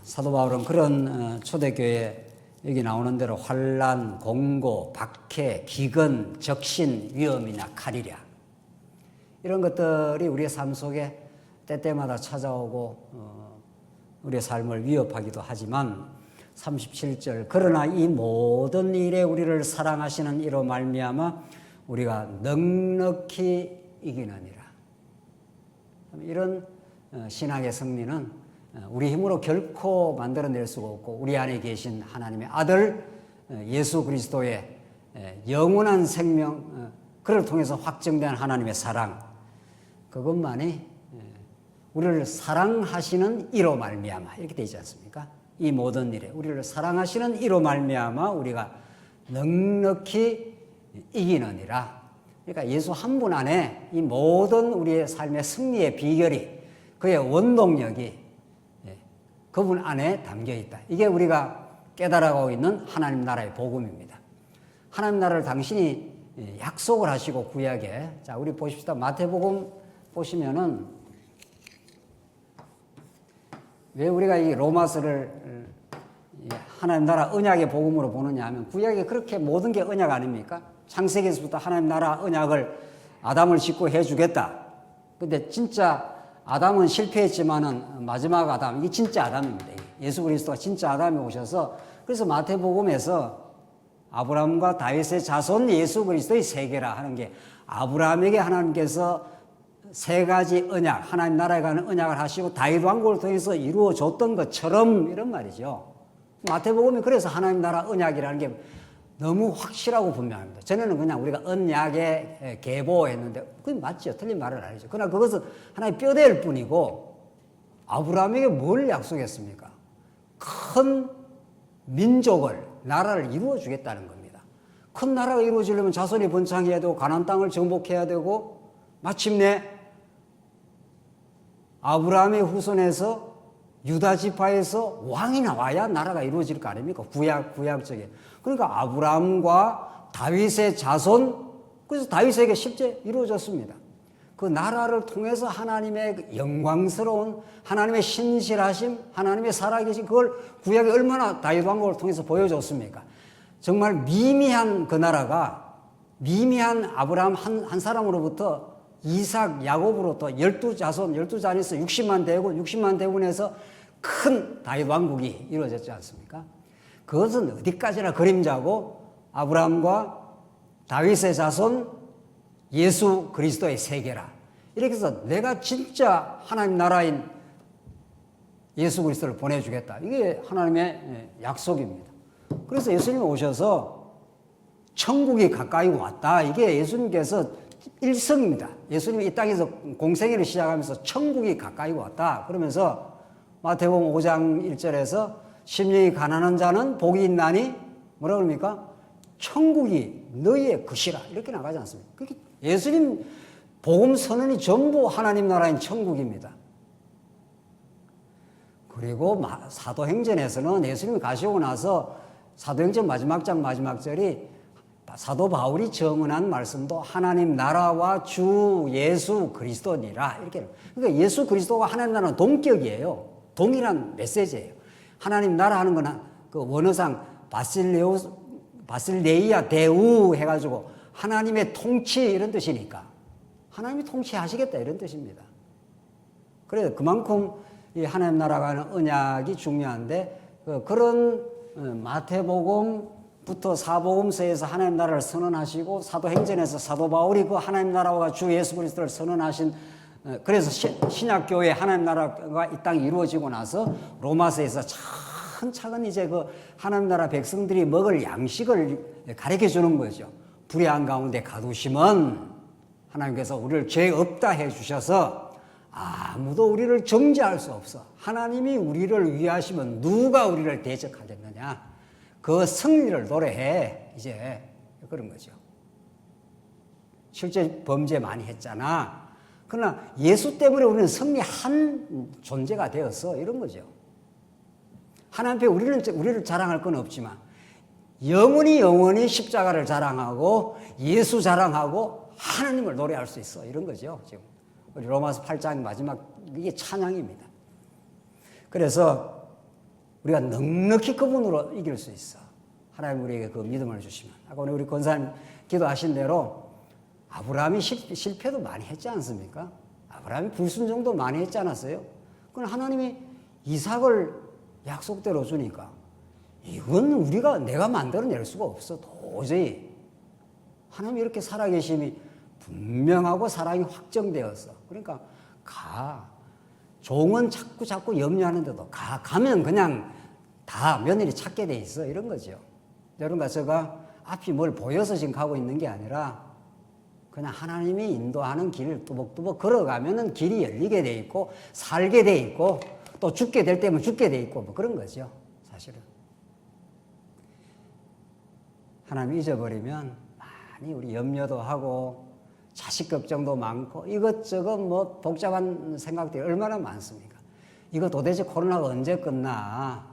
S1: 사도 바울은 그런 초대교회 여기 나오는 대로 환난, 공고, 박해, 기근, 적신, 위험이나 칼이랴, 이런 것들이 우리의 삶 속에 때때마다 찾아오고 우리의 삶을 위협하기도 하지만 37절, 그러나 이 모든 일에 우리를 사랑하시는 이로 말미암아 우리가 넉넉히 이기느니라. 이런 신학의 승리는 우리 힘으로 결코 만들어낼 수가 없고, 우리 안에 계신 하나님의 아들 예수 그리스도의 영원한 생명, 그를 통해서 확증된 하나님의 사랑, 그것만이 우리를 사랑하시는 이로 말미암아, 이렇게 되지 않습니까? 이 모든 일에 우리를 사랑하시는 이로 말미암아 우리가 넉넉히 이기느니라. 그러니까 예수 한 분 안에 이 모든 우리의 삶의 승리의 비결이, 그의 원동력이 그분 안에 담겨 있다. 이게 우리가 깨달아가고 있는 하나님 나라의 복음입니다. 하나님 나라를 당신이 약속을 하시고 구약에, 자 우리 보십시다. 마태복음 보시면은 왜 우리가 이 로마서를 하나님 나라 언약의 복음으로 보느냐 하면, 구약에 그렇게 모든 게 언약 아닙니까? 창세기에서부터 하나님 나라 언약을 아담을 짓고 해주겠다. 근데 진짜 아담은 실패했지만은 마지막 아담, 이게 진짜 아담입니다. 예수 그리스도가 진짜 아담이 오셔서, 그래서 마태복음에서 아브라함과 다윗의 자손 예수 그리스도의 세계라 하는 게, 아브라함에게 하나님께서 세 가지 언약, 하나님 나라에 가는 언약을 하시고 다윗 왕국을 통해서 이루어졌던 것처럼, 이런 말이죠. 마태복음이 그래서 하나님 나라 언약이라는 게 너무 확실하고 분명합니다. 전에는 그냥 우리가 언약에 계보했는데 그게 맞죠. 틀린 말은 아니죠. 그러나 그것은 하나의 뼈대일 뿐이고, 아브라함에게 뭘 약속했습니까? 큰 민족을, 나라를 이루어 주겠다는 겁니다. 큰 나라가 이루어지려면 자손이 번창해야 되고 가나안 땅을 정복해야 되고, 마침내 아브라함의 후손에서 유다 지파에서 왕이 나와야 나라가 이루어질 거 아닙니까? 구약적인. 그러니까 아브라함과 다윗의 자손, 그래서 다윗에게 실제 이루어졌습니다. 그 나라를 통해서 하나님의 영광스러운, 하나님의 신실하심, 하나님의 살아계신, 그걸 구약에 얼마나 다윗 왕국을 통해서 보여줬습니까? 정말 미미한 그 나라가, 미미한 아브라함 한 사람으로부터 이삭, 야곱으로부터 12자손, 12자녀에서 60만 대군, 60만 대군에서 큰 다윗 왕국이 이루어졌지 않습니까? 그것은 어디까지나 그림자고, 아브라함과 다윗의 자손 예수 그리스도의 세계라. 이렇게 해서 내가 진짜 하나님 나라인 예수 그리스도를 보내주겠다. 이게 하나님의 약속입니다. 그래서 예수님이 오셔서 천국이 가까이 왔다. 이게 예수님께서 일성입니다. 예수님이 이 땅에서 공생애를 시작하면서 천국이 가까이 왔다. 그러면서 마태복음 5장 1절에서 심령이 가난한 자는 복이 있나니 뭐라 그럽니까? 천국이 너희의 것이라. 이렇게 나가지 않습니까? 그게 예수님 복음 선언이 전부 하나님 나라인 천국입니다. 그리고 사도행전에서는 예수님이 가시고 나서 사도행전 마지막 장 마지막 절이 사도 바울이 정언한 말씀도 하나님 나라와 주 예수 그리스도니라 이렇게. 그러니까 예수 그리스도와 하나님 나라는 동격이에요. 동일한 메시지예요. 하나님 나라 하는 거는 그 원어상 바실레이아 대우 해가지고 하나님의 통치 이런 뜻이니까 하나님이 통치하시겠다 이런 뜻입니다. 그래서 그만큼 이 하나님 나라가 하는 언약이 중요한데 그런 마태복음부터 사복음서에서 하나님 나라를 선언하시고 사도행전에서 사도 바울이 그 하나님 나라와 주 예수 그리스도를 선언하신 그래서 신약교회 하나님 나라가 이 땅에 이루어지고 나서 로마서에서 차근차근 이제 그 하나님 나라 백성들이 먹을 양식을 가르쳐 주는 거죠. 불의한 가운데 가두심은 하나님께서 우리를 죄 없다 해 주셔서 아무도 우리를 정죄할 수 없어. 하나님이 우리를 위하시면 누가 우리를 대적하겠느냐. 그 승리를 노래해. 이제 그런 거죠. 실제 범죄 많이 했잖아. 그러나 예수 때문에 우리는 승리한 존재가 되었어. 이런 거죠. 하나님 앞에 우리를 자랑할 건 없지만 영원히 십자가를 자랑하고 예수 자랑하고 하나님을 노래할 수 있어. 이런 거죠. 지금 우리 로마서 8장 마지막 이게 찬양입니다. 그래서 우리가 넉넉히 그분으로 이길 수 있어. 하나님 우리에게 그 믿음을 주시면. 아까 우리 권사님 기도하신 대로 아브라함이 실패도 많이 했지 않습니까? 아브라함이 불순종도 많이 했지 않았어요? 그건 하나님이 이삭을 약속대로 주니까 이건 내가 만들어낼 수가 없어. 도저히. 하나님이 이렇게 살아계심이 분명하고 사랑이 확정되었어. 그러니까 종은 자꾸 염려하는데도 가면 그냥 다 며느리 찾게 돼 있어. 이런 거죠. 여러분과 제가 앞이 뭘 보여서 지금 가고 있는 게 아니라 그냥 하나님이 인도하는 길을 뚜벅뚜벅 걸어가면은 길이 열리게 돼 있고 살게 돼 있고 또 죽게 될 때면 죽게 돼 있고 뭐 그런 거죠. 사실은. 하나님 잊어버리면 많이 우리 염려도 하고 자식 걱정도 많고 이것저것 뭐 복잡한 생각들이 얼마나 많습니까? 이거 도대체 코로나가 언제 끝나?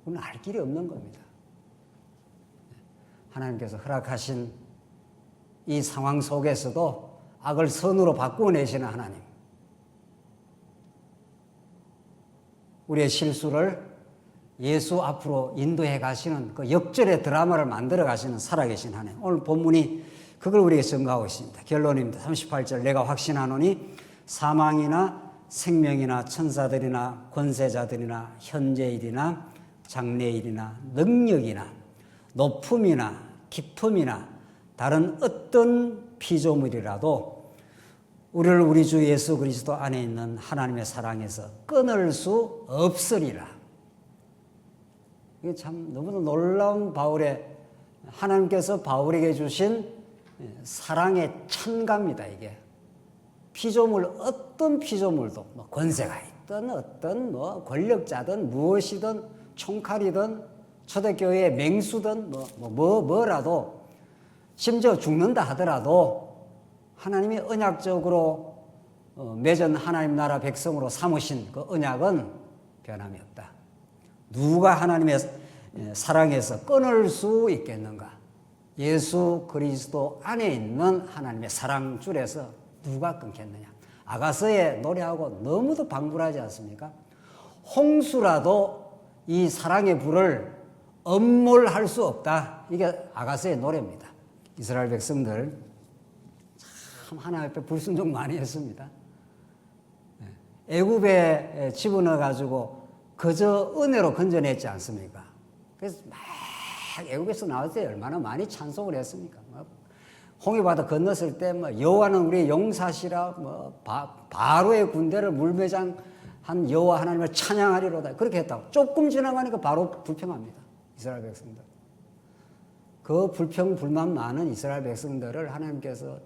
S1: 그건 알 길이 없는 겁니다. 하나님께서 허락하신 이 상황 속에서도 악을 선으로 바꾸어내시는 하나님. 우리의 실수를 예수 앞으로 인도해 가시는 그 역전의 드라마를 만들어 가시는 살아계신 하나님. 오늘 본문이 그걸 우리에게 증거하고 있습니다. 결론입니다. 38절 내가 확신하노니 사망이나 생명이나 천사들이나 권세자들이나 현재일이나 장래일이나 능력이나 높음이나 깊음이나 다른 어떤 피조물이라도 우리를 우리 주 예수 그리스도 안에 있는 하나님의 사랑에서 끊을 수 없으리라. 이게 참 너무도 놀라운 하나님께서 바울에게 주신 사랑의 찬가입니다. 이게 어떤 피조물도 권세가 있든 어떤 권력자든 무엇이든 총칼이든 초대교회의 맹수든 뭐라도 심지어 죽는다 하더라도 하나님이 언약적으로 맺은 하나님 나라 백성으로 삼으신 그 언약은 변함이 없다. 누가 하나님의 사랑에서 끊을 수 있겠는가? 예수 그리스도 안에 있는 하나님의 사랑줄에서 누가 끊겠느냐? 아가서의 노래하고 너무도 방불하지 않습니까? 홍수라도 이 사랑의 불을 엄몰할 수 없다. 이게 아가서의 노래입니다. 이스라엘 백성들 참 하나님 앞에 불순종 많이 했습니다. 애굽에 집어넣어 가지고 그저 은혜로 건져냈지 않습니까? 그래서 막 애굽에서 나올 때 얼마나 많이 찬송을 했습니까? 홍해바다 건넜을 때 여호와는 우리의 용사시라 바로의 군대를 물매장한 여호와 하나님을 찬양하리로다 그렇게 했다고. 조금 지나가니까 바로 불평합니다. 이스라엘 백성들. 그 불평 불만 많은 이스라엘 백성들을 하나님께서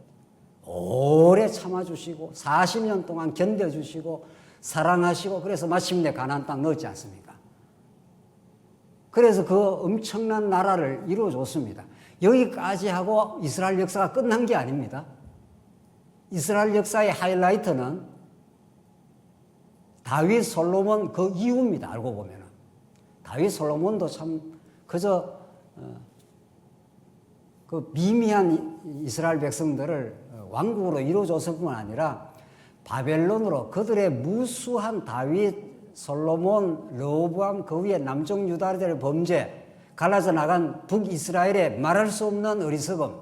S1: 오래 참아주시고 40년 동안 견뎌주시고 사랑하시고 그래서 마침내 가나안 땅 넣었지 않습니까? 그래서 그 엄청난 나라를 이루어줬습니다. 여기까지 하고 이스라엘 역사가 끝난 게 아닙니다. 이스라엘 역사의 하이라이트는 다윗 솔로몬 그 이후입니다. 알고 보면은. 다윗 솔로몬도 참 그저 그 미미한 이스라엘 백성들을 왕국으로 이루어줬을 뿐만 아니라 바벨론으로 그들의 무수한 다윗, 솔로몬, 르호보암 그 위에 남쪽 유다들의 범죄, 갈라져 나간 북이스라엘의 말할 수 없는 어리석음,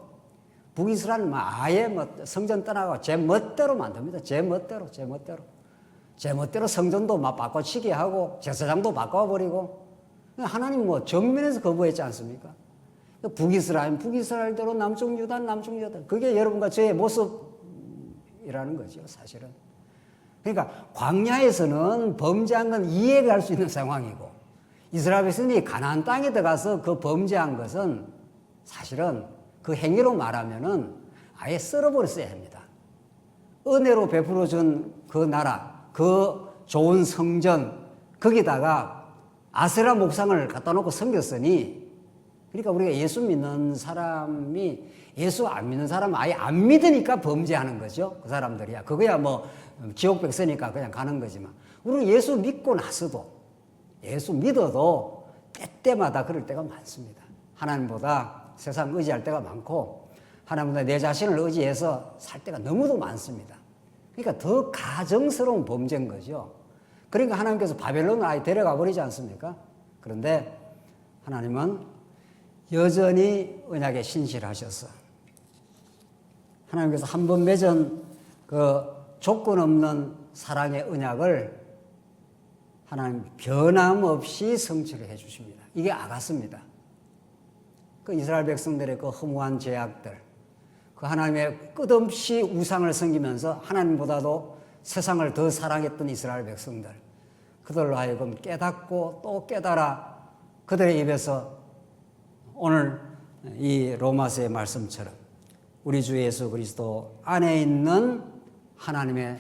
S1: 북이스라엘은 아예 성전 떠나고 제 멋대로 만듭니다. 제 멋대로 성전도 막 바꿔치기 하고 제사장도 바꿔버리고 하나님 정면에서 거부했지 않습니까? 북이스라엘대로 남쪽 유다 그게 여러분과 저의 모습이라는 거죠, 사실은. 그러니까 광야에서는 범죄한 건 이해가 할 수 있는 상황이고 이스라엘 백성이 가나안 땅에 들어가서 그 범죄한 것은 사실은 그 행위로 말하면은 아예 썰어버렸어야 합니다. 은혜로 베풀어준 그 나라, 그 좋은 성전, 거기다가 아세라 목상을 갖다 놓고 섬겼으니, 그러니까 우리가 예수 믿는 사람이 예수 안 믿는 사람은 아예 안 믿으니까 범죄하는 거죠. 그 사람들이야. 그거야 지옥 백서니까 그냥 가는 거지만, 우리는 예수 믿고 나서도, 예수 믿어도 때때마다 그럴 때가 많습니다. 하나님보다 세상 의지할 때가 많고 하나님보다 내 자신을 의지해서 살 때가 너무도 많습니다. 그러니까 더 가정스러운 범죄인 거죠. 그러니까 하나님께서 바벨론을 아예 데려가 버리지 않습니까? 그런데 하나님은 여전히 언약에 신실하셔서 하나님께서 한 번 맺은 그 조건 없는 사랑의 언약을 하나님 변함없이 성취를 해 주십니다. 이게 아가스입니다. 그 이스라엘 백성들의 그 허무한 죄악들, 그 하나님의 끝없이 우상을 섬기면서 하나님보다도 세상을 더 사랑했던 이스라엘 백성들, 그들로 하여금 깨닫고 또 깨달아 그들의 입에서 오늘 이 로마서의 말씀처럼 우리 주 예수 그리스도 안에 있는 하나님의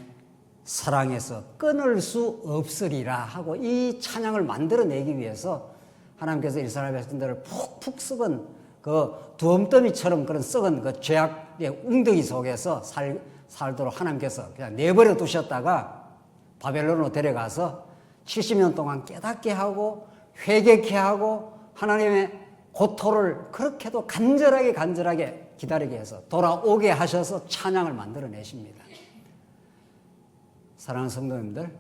S1: 사랑에서 끊을 수 없으리라 하고 이 찬양을 만들어내기 위해서 하나님께서 이스라엘 백성들을 푹푹 썩은 그 두엄더미처럼 그런 썩은 그 죄악의 웅덩이 속에서 살도록 하나님께서 그냥 내버려 두셨다가 바벨론으로 데려가서 70년 동안 깨닫게 하고 회개케 하고 하나님의 고토를 그렇게도 간절하게 기다리게 해서 돌아오게 하셔서 찬양을 만들어내십니다. 사랑하는 성도님들,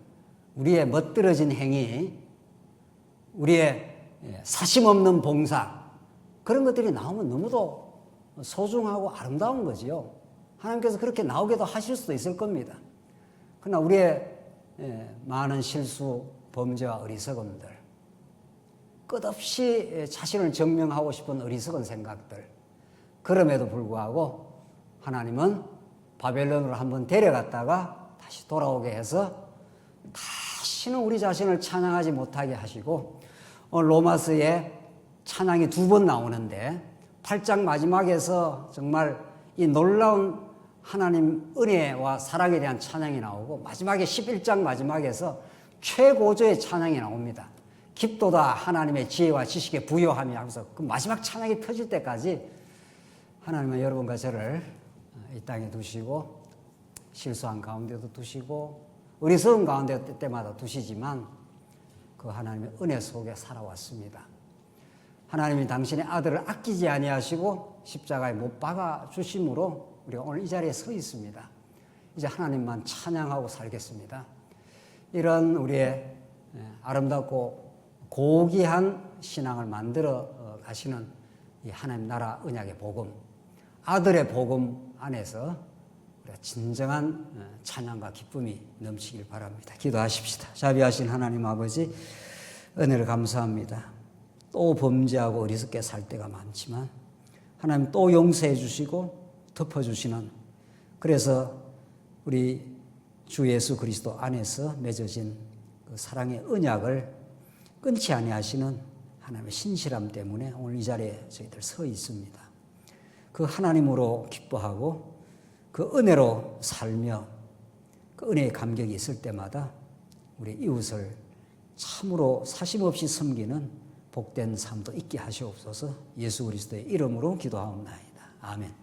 S1: 우리의 멋들어진 행위, 우리의 사심 없는 봉사, 그런 것들이 나오면 너무도 소중하고 아름다운 거지요. 하나님께서 그렇게 나오게도 하실 수도 있을 겁니다. 그러나 우리의 많은 실수, 범죄와 어리석음들, 끝없이 자신을 증명하고 싶은 어리석은 생각들, 그럼에도 불구하고 하나님은 바벨론으로 한번 데려갔다가 다시 돌아오게 해서 다시는 우리 자신을 찬양하지 못하게 하시고, 오늘 로마서에 찬양이 2번 나오는데 8장 마지막에서 정말 이 놀라운 하나님 은혜와 사랑에 대한 찬양이 나오고, 마지막에 11장 마지막에서 최고조의 찬양이 나옵니다. 깊도다 하나님의 지혜와 지식에 부요함이 하면서 그 마지막 찬양이 터질 때까지 하나님은 여러분과 저를 이 땅에 두시고 실수한 가운데도 두시고 어리석은 가운데 때마다 두시지만 그 하나님의 은혜 속에 살아왔습니다. 하나님이 당신의 아들을 아끼지 아니하시고 십자가에 못 박아 주심으로 우리가 오늘 이 자리에 서 있습니다. 이제 하나님만 찬양하고 살겠습니다. 이런 우리의 아름답고 고귀한 신앙을 만들어 가시는 이 하나님 나라 언약의 복음, 아들의 복음 안에서 우리가 진정한 찬양과 기쁨이 넘치길 바랍니다. 기도하십시다. 자비하신 하나님 아버지, 은혜를 감사합니다. 또 범죄하고 어리석게 살 때가 많지만 하나님 또 용서해 주시고 덮어주시는, 그래서 우리 주 예수 그리스도 안에서 맺어진 그 사랑의 언약을 끊지 아니하시는 하나님의 신실함 때문에 오늘 이 자리에 저희들 서 있습니다. 그 하나님으로 기뻐하고 그 은혜로 살며 그 은혜의 감격이 있을 때마다 우리 이웃을 참으로 사심없이 섬기는 복된 삶도 있게 하시옵소서. 예수 그리스도의 이름으로 기도하옵나이다. 아멘.